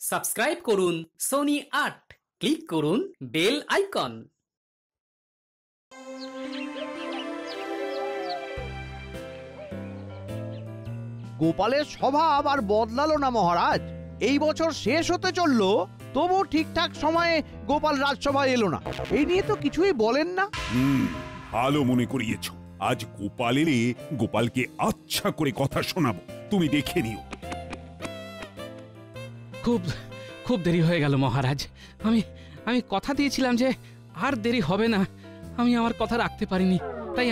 Subscribe করুন Sony ৮, click করুন bell icon. গোপালের স্বভাব আর বদলালো না মহারাজ। এই বছর শেষ হতে চললো, তবু ঠিকঠাক সময়ে গোপাল রাজসভায় এলো না। এই নিয়ে তো কিছুই বলেন না। ভালো মনে করিয়েছ। আজ গোপাল এলে গোপালকে আচ্ছা করে কথা শোনাবো, তুমি দেখে নিও। খুব খুব দেরি হয়ে গেল মহারাজ। আমি কথা দিয়েছিলাম যে আর দেরি হবে না। আমি আমার কথা রাখতে পারিনি, তাই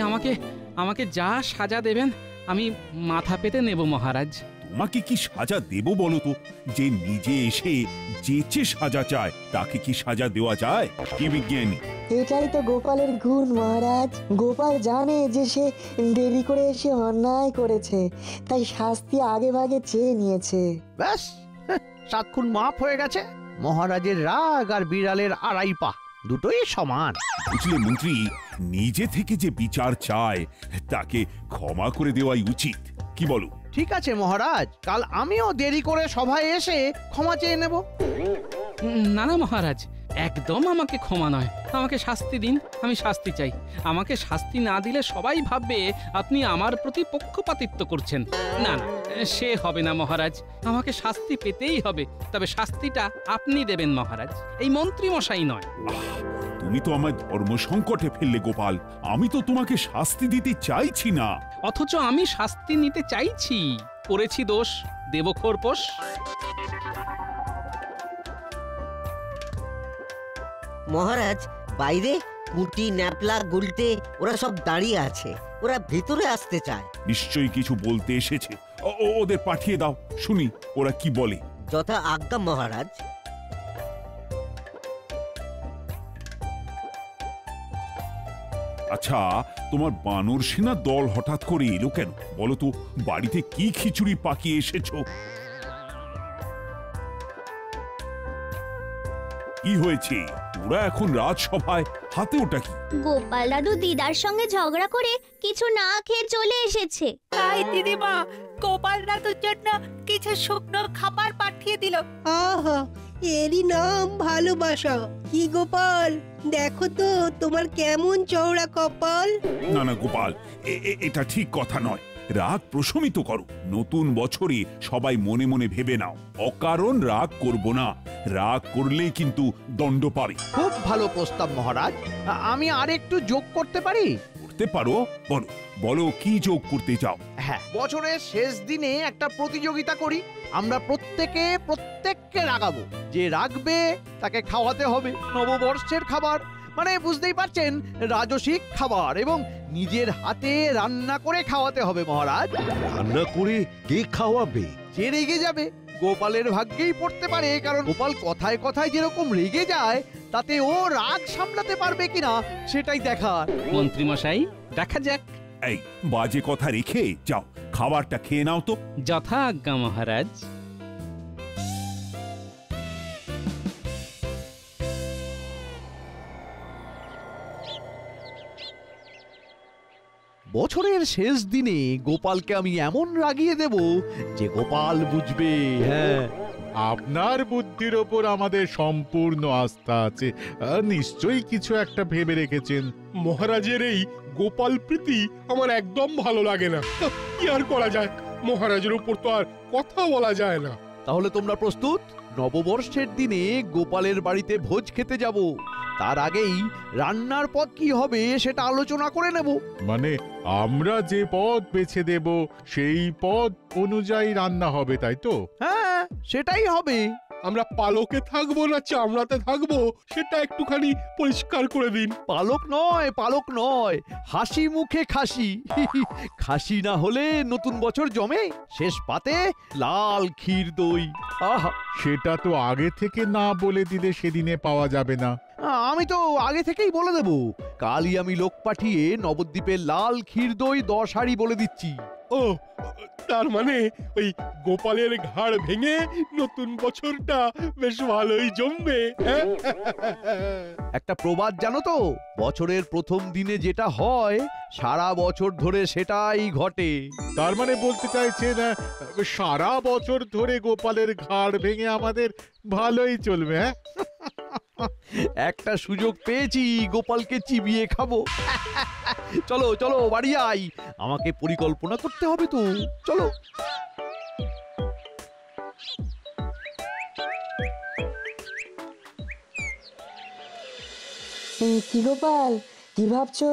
আমাকে যা সাজা দেবেন আমি মাথা পেতে নেব মহারাজ। তোমাকে কি সাজা দেব বলো তো? যে নিজে এসে যেচে সাজা চায় তাকে কি সাজা দেওয়া যায়? কি বিজ্ঞানী? এটাই তো গোপালের গুণ মহারাজ। গোপাল জানে যে সে দেরি করে এসে অন্যায় করেছে, তাই শাস্তি আগে ভাগে চেয়ে নিয়েছে। ব্যাস, 7 খুন মাফ হয়ে গেছে। মহারাজের রাগ আর বিড়ালের আড়াই পা দুটোই সমান। বুঝলে মন্ত্রী, নিজে থেকে যে বিচার চায় তাকে ক্ষমা করে দেওয়াই উচিত। কি বলো? ঠিক আছে মহারাজ, কাল আমিও দেরি করে সভায় এসে ক্ষমা চেয়ে নেব। না না মহারাজ, একদম আমাকে ক্ষমা নয়, আমাকে শাস্তি দিন। আমি শাস্তি চাই। আমাকে শাস্তি না দিলে সবাই ভাববে আপনি আমার প্রতি পক্ষপাতিত্ব করছেন। না না, সে হবে না মহারাজ। আমাকে শাস্তি পেতেই হবে, তবে শাস্তিটা আপনি দেবেন মহারাজ, এই মন্ত্রী মশাই নয়। তুমি তো আমার ধর্ম সংকটে ফেললে গোপাল। আমি তো তোমাকে শাস্তি দিতে চাইছি না, অথচ আমি শাস্তি নিতে চাইছি। করেছি দোষ, দেব খোরপোশ। মহারাজ, বাইরে পুঁটি, ন্যাপলা, গুলটে ওরা সব দাঁড়িয়ে আছে। ওরা ভিতরে আসতে চায়। নিশ্চয়ই কিছু বলতে এসেছে। ওদের পাঠিয়ে দাও, শুনি ওরা কি বলে। যথা আজ্ঞা মহারাজ। আচ্ছা, তোমার বানর সেনা দল হঠাৎ করে এলো কেন বলো তো? বাড়িতে কি খিচুড়ি পাকিয়ে এসেছো? কি হয়েছে? তোরা এখন রাজসভায়, হাতে ওটা কি? গোপাল দাদু দিদার সঙ্গে ঝগড়া করে কিছু না খেয়ে চলে এসেছে। তাই দিদিমা গোপাল দাদুর জন্য কিছু শুকনো খাবার পাঠিয়ে দিল। আহা, এরই নাম ভালোবাসা। কি গোপাল, দেখো তো তোমার কেমন চওড়া কপাল। না না গোপাল, এটা ঠিক কথা নয়। রাগ প্রশমিত করো। নতুন বছরে সবাই মনে মনে ভেবে নাও, অকারণ রাগ করব না। রাগ করলে কিন্তু দণ্ড পাবে। খুব ভালো প্রস্তাব মহারাজ। আমি আর একটু যোগ করতে পারি? করতে পারো, বলো বলো কি যোগ করতে চাও? হ্যাঁ, বছরের শেষ দিনে একটা প্রতিযোগিতা করি। আমরা প্রত্যেককে রাগাবো। যে রাগবে তাকে খাওয়াতে হবে নববর্ষের খাবার, মানে বুঝতেই পারছেন, রাজসিক খাবার, এবং নিজের হাতে রান্না করে খাওয়াতে হবে মহারাজ। রান্না করে কে খাওয়াবে? যে রেগে যাবে। গোপালের ভাগ্যেই পড়তে পারে, কারণ গোপাল কথায় কথায় যেরকম রেগে যায়, তাতে ও রাগ সামলাতে পারবে কিনা সেটাই দেখার। মন্ত্রী মশাই, দেখা যাক। এই বাজে কথা রেখে যাও, খাবারটা খেয়ে নাও তো। যথা আজ্ঞা মহারাজ। বছরের শেষ দিনে গোপালকে আমি এমন রাগিয়ে দেব যে গোপাল বুঝবে। হ্যাঁ, আপনার বুদ্ধির ওপর আমাদের সম্পূর্ণ আস্থা আছে। নিশ্চয়ই কিছু একটা ভেবে রেখেছেন। মহারাজের এই গোপাল প্রীতি আমার একদম ভালো লাগে না। কি আর করা যায়, মহারাজের উপর তো আর কথা বলা যায় না। তাহলে তোমরা প্রস্তুত? নববর্ষের দিনে গোপালের বাড়িতে ভোজ খেতে যাব। তার আগেই রান্নার পদ কি হবে সেটা আলোচনা করে নেব। মানে আমরা যে পদ বেছে দেব সেই পদ অনুযায়ী রান্না হবে, তাই তো? হ্যাঁ, সেটাই হবে। আমরা পালকে থাকবো না চামড়াতে থাকবো সেটা একটুখানি পরিষ্কার করে দিন। পালক নয়, হাসি মুখে খাসি। খাসি না হলে নতুন বছর জমে। শেষ পাতে লাল ক্ষীর দই। আহা, সেটা তো আগে থেকে না বলে দিলে সেদিনে পাওয়া যাবে না। আমি তো আগে থেকেই বলে দেব, কালই আমি লোক পাঠিয়ে নবদ্বীপের লাল ক্ষীর দই 10 হাঁড়ি বলে দিচ্ছি। ও তার মানে ওই গোপালের ঘাড় ভেঙে নতুন বছরটা বেশ ভালোই জমবে। হ্যাঁ? একটা প্রবাদ জানো তো, বছরের প্রথম দিনে যেটা হয় সারা বছর ধরে সেটাই ঘটে। তার মানে বলতে চাইছেন সারা বছর ধরে গোপালের ঘাড় ভেঙে আমাদের ভালোই চলবে। হ্যাঁ, একটা সুযোগ পেয়েছি, গোপালকে চিবিয়ে খাবো। চলো চলো বাড়ি আই, আমাকে পরিকল্পনা করতে হবে তো। চলো। কি গোপাল, কি ভাবছো?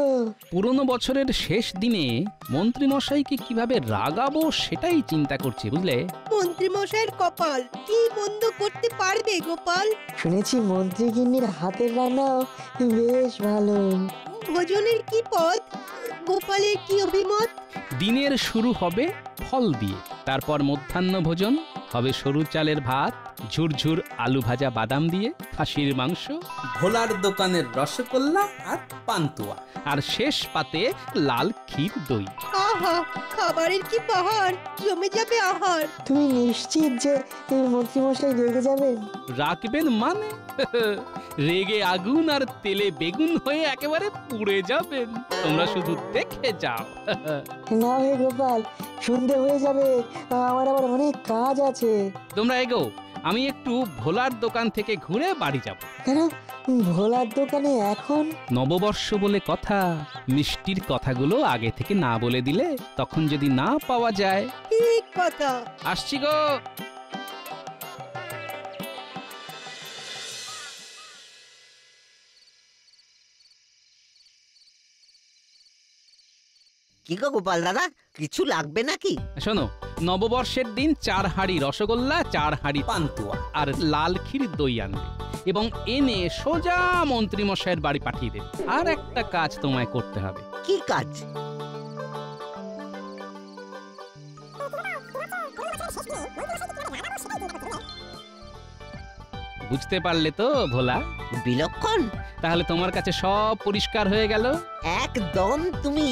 পুরনো বছরের শেষ দিনে মন্ত্রী মশাইকে কিভাবে রাগাবো সেটাই চিন্তা করছি, বুঝলে? মন্ত্রী মশাইয়ের কপাল কি মন্দ করতে পারবে গোপাল? শুনেছি মন্ত্রী গিন্নির হাতের রান্নাও বেশ ভালো। ভোজনের কি পদ? গোপালের কি অভিমত? দিনের শুরু হবে ফল দিয়ে, তারপর মধ্যাহ্ন ভোজন হবে সরু চালের ভাত, ঝুরঝুর আলু ভাজা বাদাম দিয়ে, খাসির মাংস, ভোলার দোকানের রসগোল্লা আর পান্তুয়া, আর শেষ পাতে লাল ক্ষীর দই। আহা, খাবারের কি বাহার, জমে যাবে আহার। তুমি নিশ্চিত যে মন্ত্রী মশাই রেগে যাবেন? রাখবেন মানে? রেগে আগুন আর তেলে বেগুন হয়ে একেবারে পুড়ে যাবেন। তোমরা শুধু দেখে যাও। না হে গোপাল, সন্ধে হয়ে যাবে, আমার আবার অনেক কাজ আছে। তোমরা এগো, আমি একটু ভোলার দোকান থেকে ঘুরে বাড়ি যাব। কেন ভোলার দোকানে এখন? নববর্ষ বলে কথা, মিষ্টির কথাগুলো আগে থেকে না বলে দিলে তখন যদি না পাওয়া যায়। ঠিক কথা। আসছি গো। কি গো গোপাল দাদা, কিছু লাগবে নাকি? শোনো, নববর্ষের দিন 4 হাঁড়ি রসগোল্লা, 4 হাঁড়ি পান্তুয়া আর লাল ক্ষীর দই আনবে এবং এনে সোজা মন্ত্রী মশাইয়ের বাড়ি পাঠিয়ে দেবে। আর একটা কাজ তোমায় করতে হবে। কি কাজ? বুঝতে পারলে তো ভোলা? বিলক্ষণ। তাহলে তোমার কাছে সব পরিষ্কার হয়ে গেল। একদম তুমি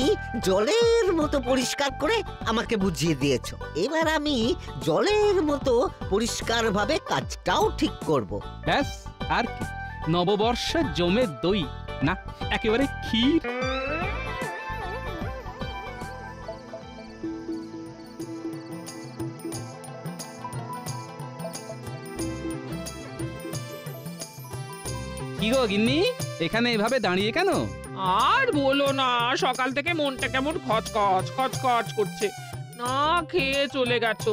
জলের মতো পরিষ্কার করে আমাকে বুঝিয়ে দিয়েছো। এবার আমি জলের মতো পরিষ্কারভাবে কাজটাও ঠিক করব। ব্যাস, আর কি? নববর্ষ জমে দই না, একেবারে ক্ষীর। কি গো গিন্নি, এখানে এভাবে দাঁড়িয়ে কেন? আর বলো না, সকাল থেকে মনটা কেমন খচখচ খচখচ করছে। না খেয়ে চলে গেছো,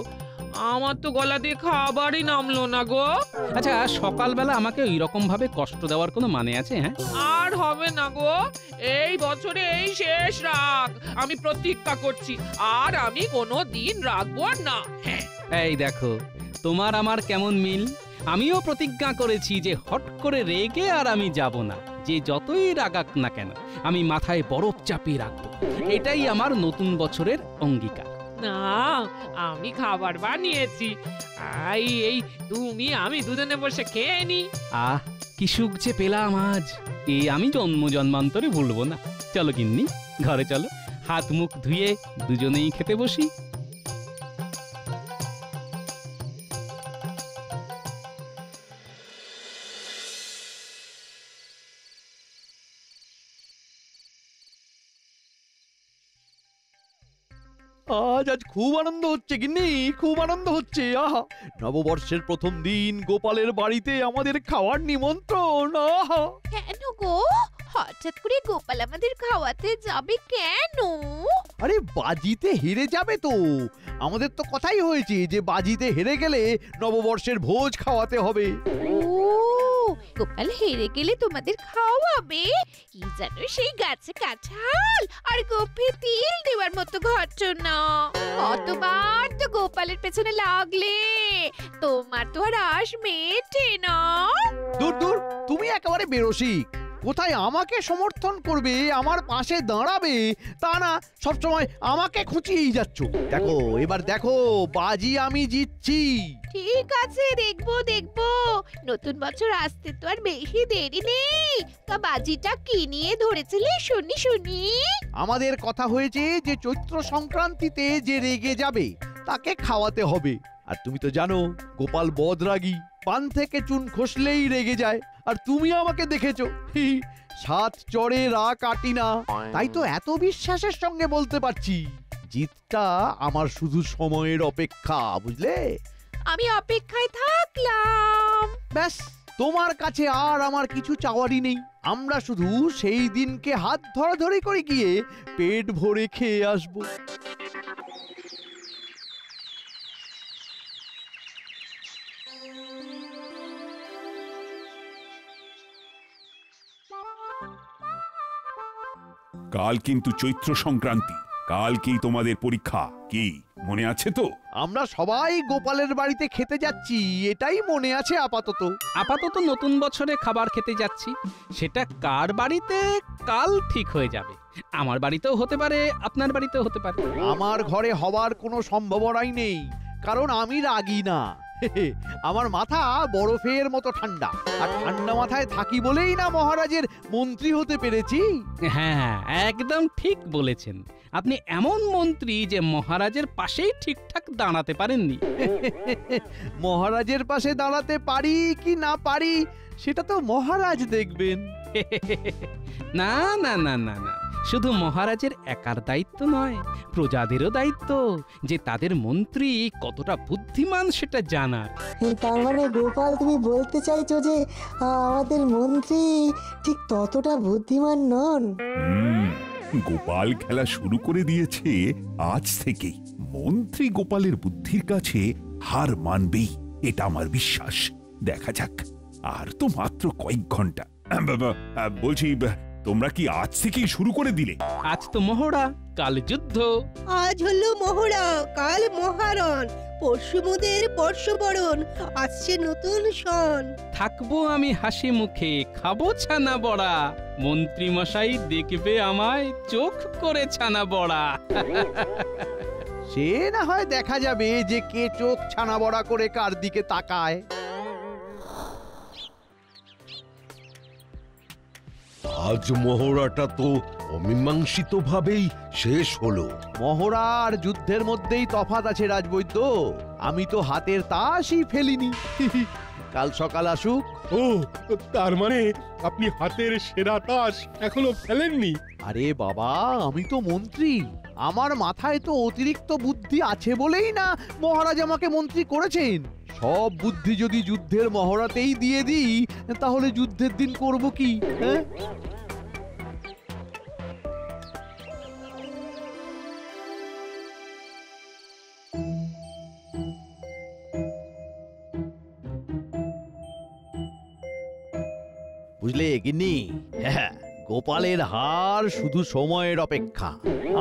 আমার তো গলা দিয়ে খাবারই নামলো না গো। আচ্ছা, সকালবেলা আমাকে এইরকম ভাবে কষ্ট দেওয়ার কোনো মানে আছে? হ্যাঁ, আর হবে না গো, এই বছরে এই শেষ রাগ, আমি প্রতিজ্ঞা করছি আর আমি কোনো দিন রাখবো না। হ্যাঁ, এই দেখো তোমার আমার কেমন মিল। আমিও প্রতিজ্ঞা করেছি যে হট করে রেগে আর আমি যাব না। যে যতই রাগাক না কেন আমি মাথায় বরফ চাপিয়ে রাখবো। এটাই আমার নতুন বছরের অঙ্গীকার। না, আমি খাবার বানিয়েছি, এই তুমি আমি দুজনে বসে খেয়ে নি। আহ, কি সুখ যে পেলাম আজ, এ আমি জন্ম জন্মান্তরে ভুলবো না। চলো গিন্নি, ঘরে চলো, হাত মুখ ধুয়ে দুজনেই খেতে বসি। আজ খুব আনন্দ হচ্ছে গিন্নি, খুব আনন্দ হচ্ছে। আহা, নববর্ষের প্রথম দিন গোপালের বাড়িতে আমাদের খাওয়ার নিমন্ত্রণ। আহা, কেন গো, হঠাৎ করে গোপাল আমাদের খাওয়াতে যাবে কেন? আরে বাজিতে হেরে যাবে তো। আমাদের তো কথাই হয়েছে যে বাজিতে হেরে গেলে নববর্ষের ভোজ খাওয়াতে হবে। ও, গোপাল হেরে গেলে তোমাদের খাওয়াবে? কি জানো, সেই গাছে কাঁঠাল আর গোফে তিল দেওয়ার মতো ঘটনা। কতবার তো গোপালের পেছনে লাগলে, তোমার তো আর আশ মেটে না। দূর দূর, তুমি একেবারে বেরসিক। কোথায় আমাকে সমর্থন করবে, আমার পাশে দাঁড়াবে, তা না সবসময় আমাকে খুঁচিয়েই যাচ্ছ। দেখো এবার দেখো, বাজি আমি জিতছি। ঠিক আছে, দেখবো দেখবো। নতুন বছর আসতে তো আর বেশি দেরি নেই। তা বাজিটা কি নিয়ে ধরেছিলে শুনি শুনি। আমাদের কথা হয়েছে যে চৈত্র সংক্রান্তিতে যে রেগে যাবে তাকে খাওয়াতে হবে। আর তুমি তো জানো গোপাল বদরাগী, পান থেকে চুন খসলেই রেগে যায়। আর তুমি আমাকে দেখেছো, 7 চড়ে রা কাটি না। তাই তো এত বিশ্বাসের সঙ্গে বলতে পারছি, জিতটা আমার শুধু সময়ের অপেক্ষা, বুঝলে? আমি অপেক্ষায় থাকলাম। ব্যাস, তোমার কাছে আর আমার কিছু চাওয়ারই নেই। আমরা শুধু সেই দিনকে হাত ধরাধরি করে গিয়ে পেট ভরে খেয়ে আসবো। কাল কিন্তু চৈত্র সংক্রান্তি, কালকেই তোমাদের পরীক্ষা, কি মনে আছে তো? আমরা সবাই গোপালের বাড়িতে খেতে যাচ্ছি, এটাই মনে আছে আপাতত। আপাতত নতুন বছরে খাবার খেতে যাচ্ছি, সেটা কার বাড়িতে কাল ঠিক হয়ে যাবে। আমার বাড়িতেও হতে পারে, আপনার বাড়িতেও হতে পারে। আমার ঘরে হওয়ার কোনো সম্ভাবনাই নেই, কারণ আমি রাগী না। আমার মাথা বরফের মতো ঠান্ডা, আর ঠান্ডা মাথায় থাকি বলেই না মহারাজের মন্ত্রী হতে পেরেছি। হ্যাঁ, একদম ঠিক বলেছেন। আপনি এমন মন্ত্রী যে মহারাজের পাশেই ঠিকঠাক দাঁড়াতে পারেননি। মহারাজের পাশে দাঁড়াতে পারি কি না পারি সেটা তো মহারাজ দেখবেন। না না না না না, শুধু মহারাজের একার দায়িত্ব নয়, প্রজাদেরও দায়িত্ব যে তাদের মন্ত্রী কতটা বুদ্ধিমান সেটা জানার। তার মানে গোপাল, তুমি বলতে চাইছো যে আমাদের মন্ত্রী ঠিক ততটা বুদ্ধিমান নন? গোপাল খেলা শুরু করে দিয়েছে আজ থেকেই। মন্ত্রী গোপালের বুদ্ধির কাছে হার মানবেই, এটা আমার বিশ্বাস। দেখা যাক, আর তো মাত্র কয়েক ঘন্টা। বলছি, তোমরা কি আজ থেকেই শুরু করে দিলে? আজ তো মহড়া, কাল যুদ্ধ। আজ হলো মহড়া, কাল মহারণ, পরশু মোদের বর্ষবরণ, আসছে নতুন সন। থাকবো আমি হাসি মুখে, খাবো ছানা বড়া, মন্ত্রী মশাই দেখবে আমায় চোখ করে ছানা বড়া। সে না হয় দেখা যাবে যে কে চোখ ছানা বড়া করে কার দিকে তাকায়। আজ মহড়াটা তো অমীমাংসিত ভাবেই শেষ হলো। মহড়া আর যুদ্ধের মধ্যেই তফাৎ আছে রাজবৈদ্য। আমি তো হাতের তাসই ফেলিনি। কাল সকাল আসুক। ও, তার মানে আপনি হাতের সেরা তাস এখনো ফেলেননি? আরে বাবা, আমি তো মন্ত্রী, আমার মাথায় তো অতিরিক্ত বুদ্ধি আছে বলেই না মহারাজ আমাকে মন্ত্রী করেছেন। সব বুদ্ধি যদি যুদ্ধের মহড়াতেই দিয়ে দিই, তাহলে যুদ্ধের দিন করব কি? হ্যাঁ, বুঝলে গিন্নি, গোপালের হার শুধু সময়ের অপেক্ষা।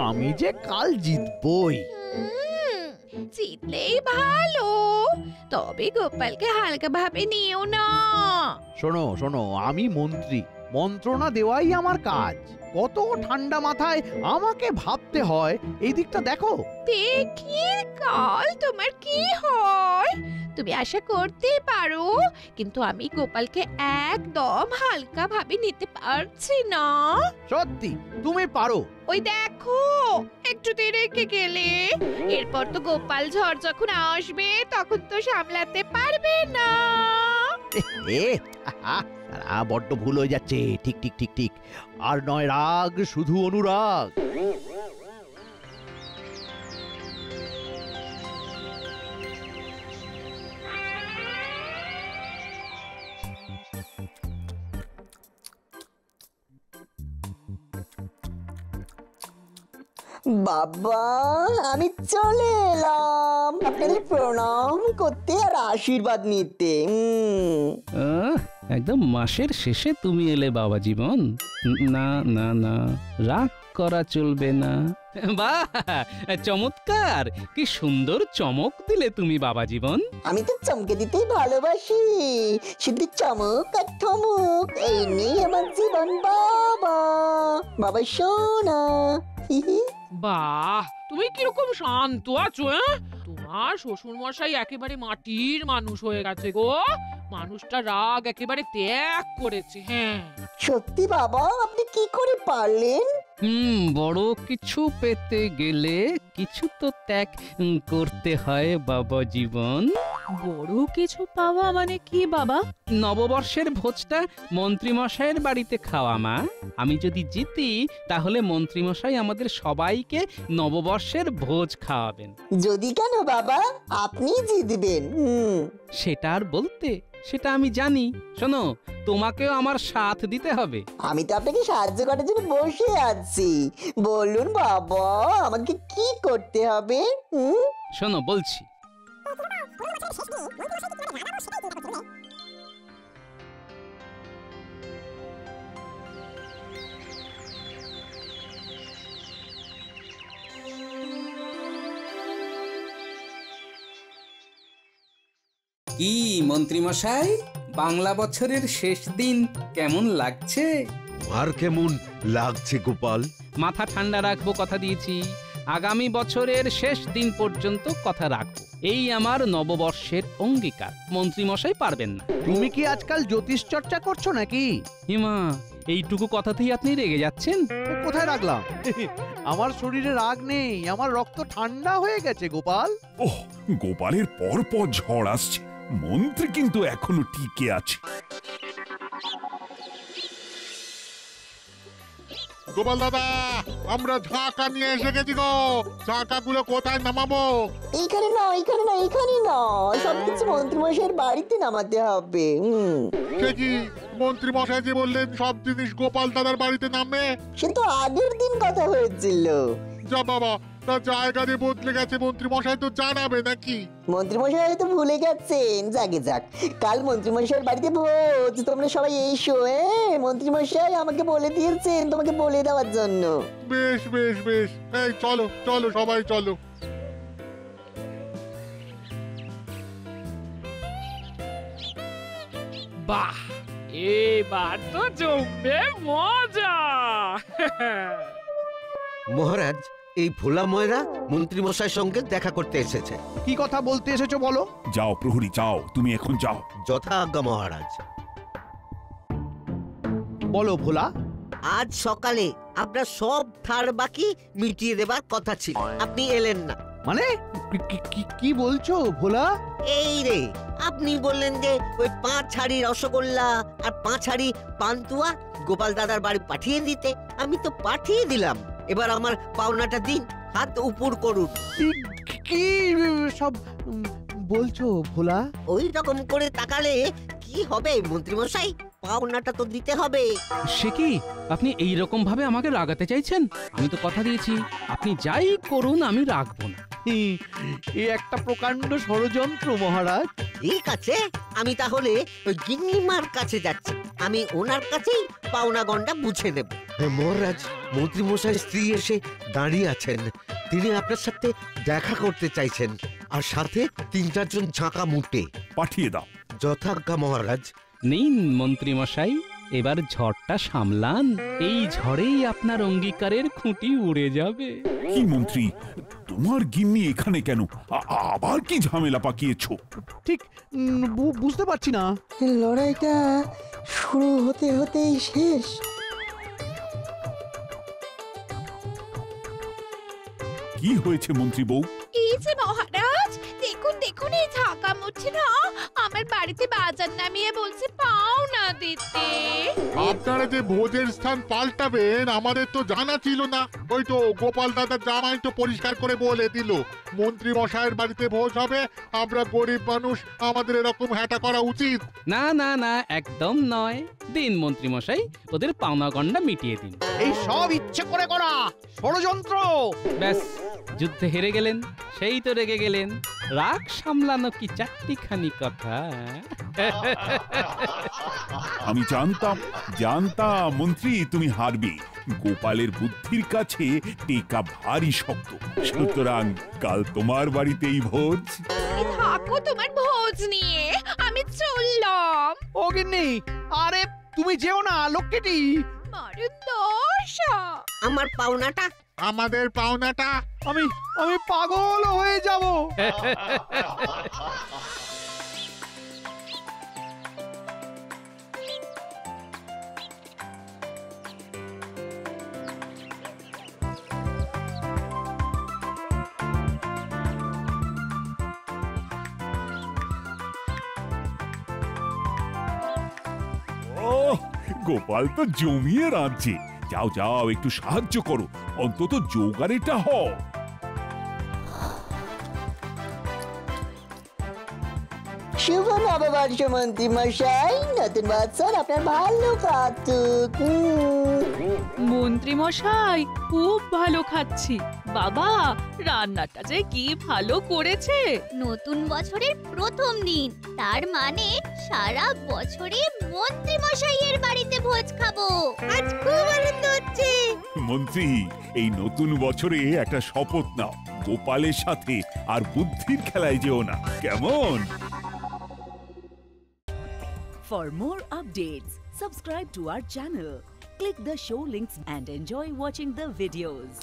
আমি যে কাল জিতবই। জিতলেই ভালো, তবে গোপালকে হালকা ভাবে নিও না। শোনো শোনো, আমি মন্ত্রী, মন্ত্রণা দেওয়াই আমার কাজ। কত ঠান্ডা মাথায় আমাকে ভাবতে হয়, এই দিকটা দেখো। দেখি কাল তোমার কি হয়। তুমি আশা করতে পারো, কিন্তু আমি গোপালকে একদম হালকা ভাবে নিতে পারছি না। সত্যি তুমি পারো? ওই দেখো, একটুতে রেখে গেলে, এরপর তো গোপাল ঝড় যখন আসবে তখন তো সামলাতে পারবে না। বড্ড ভুল হয়ে যাচ্ছে। ঠিক ঠিক ঠিক ঠিক, আর নয় রাগ, শুধু অনুরাগ। বাবা, আমি চলে এলাম আপনাদের প্রণাম করতে আর আশীর্বাদ নিতে। একদম মাসের শেষে তুমি এলে বাবা জীবন। না না না, রাগ করা চলবে না। বাহ, চমৎকার! কি সুন্দর চমক দিলে তুমি বাবা জীবন। আমি তো চমকে দিতেই ভালোবাসি, শুধু চমক আর ঠমক এই নিয়ে আমার জীবন বাবা। বাবা সোনা। বাহ, তুমি কিরকম শান্ত আছো? তোমার শ্বশুর মশাই একেবারে মাটির মানুষ হয়ে গেছে গো। মানুষটা রাগ একেবারে ত্যাগ করেছে। হ্যাঁ, সত্যি বাবা, আপনি কি করে পারলেন? বড় কিছু পেতে গেলে কিছু তো ত্যাগ করতে হয় বাবা জীবন। বড় কিছু পাওয়া মানে কি বাবা? নববর্ষের ভোজটা মন্ত্রীমশাইয়ের বাড়িতে খাওয়া মা। আমি যদি জিতি তাহলে মন্ত্রীমশাই আমাদের সবাইকে নববর্ষের ভোজ খাওয়াবেন। যদি কেন বাবা, আপনি জিতবেন। সেটা আর বলতে, সেটা আমি জানি। শোনো, তোমাকেও আমার সাথ দিতে হবে। আমি তো আপনাকে সাহায্য করার জন্য বসে আছি। বলুন বাবা, আমাকে কি করতে হবে? শোনো বলছি। কি মন্ত্রীমশাই, বাংলা বছরের শেষ দিন কেমন লাগছে? আর কেমন লাগছে গোপাল? মাথা ঠান্ডা রাখবো, কথা দিয়েছি। আগামী বছরের শেষ দিন পর্যন্ত কথা রাখবো, এই আমার নববর্ষের অঙ্গীকার। মন্ত্রীমশাই পারবেন না। তুমি কি আজকাল জ্যোতিষ চর্চা করছো নাকি? হিমা, এইটুকু কথাতেই আপনি রেগে যাচ্ছেন? কোথায় রাখলাম? আমার শরীরে রাগ নেই, আমার রক্ত ঠান্ডা হয়ে গেছে গোপাল। ওহ, গোপালের পর পর ঝড় আসছে, মন্ত্রী কিন্তু এখনো টিকে আছে। গোপাল দাদা, আমরা ঝাঁকা নিয়ে এসে গেছি গো। ঝাঁকাগুলো কোথায় নামাবো? এইখানে না, এইখানে না, এইখানে না, সবকিছু মন্ত্রীমশাইয়ের বাড়িতে নামাতে হবে। সে কি, মন্ত্রী মশাই যে বললেন সব জিনিস গোপাল দাদার বাড়িতে নামবে? সে তো আগের দিন কথা হয়েছিল। যা বাবা, তার জায়গা যে বদলে গেছে, মন্ত্রী মশাই তো জানাবে নাকি? মন্ত্রীমশাই হয়তো ভুলে গেছেন। যাকে যাক, কাল মন্ত্রীমশাইয়ের বাড়িতে ভোজ, তোমরা সবাই এসো। মন্ত্রীমশাই আমাকে বলে দিয়েছেন তোমাকে বলে দেওয়ার জন্য। বেশ বেশ বেশ, এই চলো চলো, সবাই চলো। বাহ, এবার তো জমবে মজা। মহারাজ, এই ভোলা ময়রা মন্ত্রী মশাইয়ের সঙ্গে দেখা করতে এসেছে। কি কথা বলতে এসেছো বলো? যাও প্রহরী, যাও, তুমি এখন যাও। যথা আজ্ঞা মহারাজ। বলো ভোলা। আজ সকালে আপনার সব ধার বাকি মিটিয়ে দেবার কথা ছিল, আপনি এলেন না। মানে কি বলছো ভোলা? এই রে, আপনি বললেন যে ওই 5 হাঁড়ি রসগোল্লা আর 5 হাঁড়ি পান্তুয়া গোপাল দাদার বাড়ি পাঠিয়ে দিতে। আমি তো পাঠিয়ে দিলাম। এবার আমার পাওনাটা দিন, হাত উপর করুন। কি সব বলছো ভোলা? ওই রকম করে তাকালে কি হবে মন্ত্রী মশাই? পাওনাটা তো দিতে হবে। সে কি, আপনি এই রকম ভাবে আমাকে রাগাতে চাইছেন? আমি তো কথা দিয়েছি, আপনি যাই করুন আমি রাখবো না। এই একটা প্রকাণ্ড ষড়যন্ত্র মহারাজ। ঠিক আছে, আমি তাহলে ওই গিন্নিমার কাছে যাচ্ছি। আমি ওনার কাছেই পাওনা গন্ডা বুঝে নেব। মহারাজ, মন্ত্রী মশাই স্ত্রী এসে দাঁড়িয়ে আছেন। তিনি আপনার সাথে দেখা করতে চাইছেন, আর সাথে 3-4 জন ঝাঁকা মুটে। পাঠিয়ে দাও। যথাজ্ঞা মহারাজ। নিন মন্ত্রী মশাই, এবার ঝড়টা সামলান। এই ঝড়েই আপনার অঙ্গীকারের খুঁটি উড়ে যাবে। কি মন্ত্রী, তোমার গিন্নি এখানে কেন? আবার কি ঝামেলা পাকিয়েছো? ঠিক বুঝতে পারছি না। লড়াইটা শুরু হতে হতেই শেষ। কি হয়েছে মন্ত্রী বউ? এই যে মহারাজ, দেখুন দেখুন, এই ঝাঁকা মুঠিরা আমার বাড়িতে বাজার নামিয়ে বলছে পাওনা দিতে। আপনারা যে ভোজের স্থান পাল্টাবেন আমাদের তো জানা ছিল না। ওই তো গোপাল দাদার জামাই তো পরিষ্কার করে বলে দিল, মন্ত্রী মশাইয়ের বাড়িতে ভোজ হবে। আমরা গরিব মানুষ, আমাদের এরকম হ্যাটা করা উচিত না। না না, একদম নয়। দিন মন্ত্রী মশাই, ওদের পাওনা গন্ডা মিটিয়ে দিন। এই সব ইচ্ছে করে করা ষড়যন্ত্র। ব্যাস, যুদ্ধে হেরে গেলেন, সেই তো রেগে গেলেন। রাগ সামলানো কি চারটিখানি কথা? আমি জানতাম মন্ত্রী তুমি হারবে। গোপালের বুদ্ধির কাছে টেকা ভারী শক্ত। সুতরাং কাল তোমার বাড়িতেই ভোজ। তুমি থাকো তোমার ভোজ নিয়ে, আমি চললাম। ও গিন্নি, আরে তুমি যেও না লক্ষ্মীটি। মারে দশা, আমার পাওনাটা, আমাদের পাওনাটা। আমি পাগল হয়ে যাব। গোপাল তো জমিয়ে রাঁধছে। যাও একটু সাহায্য করো, অন্তত জোগাড়েটা হও। শুভ নববর্ষ মন্ত্রী মশাই, নতুন বছর আপনার ভালো কাটুক। মন্ত্রী মশাই খুব ভালো খাচ্ছি। বাবা রান্নাটা যে কি ভালো করেছে। নতুন বছরের প্রথম দিন, তার মানে সারা বছরে মন্ত্রী মশাইয়ের বাড়িতে ভোজ খাবো। আজ খুব আনন্দ হচ্ছে। মন্ত্রী, এই নতুন বছরে একটা শপথ নাও, গোপালের সাথে আর বুদ্ধির খেলায় যেও না, কেমন? For more updates, subscribe to our channel, click the show links and enjoy watching the videos.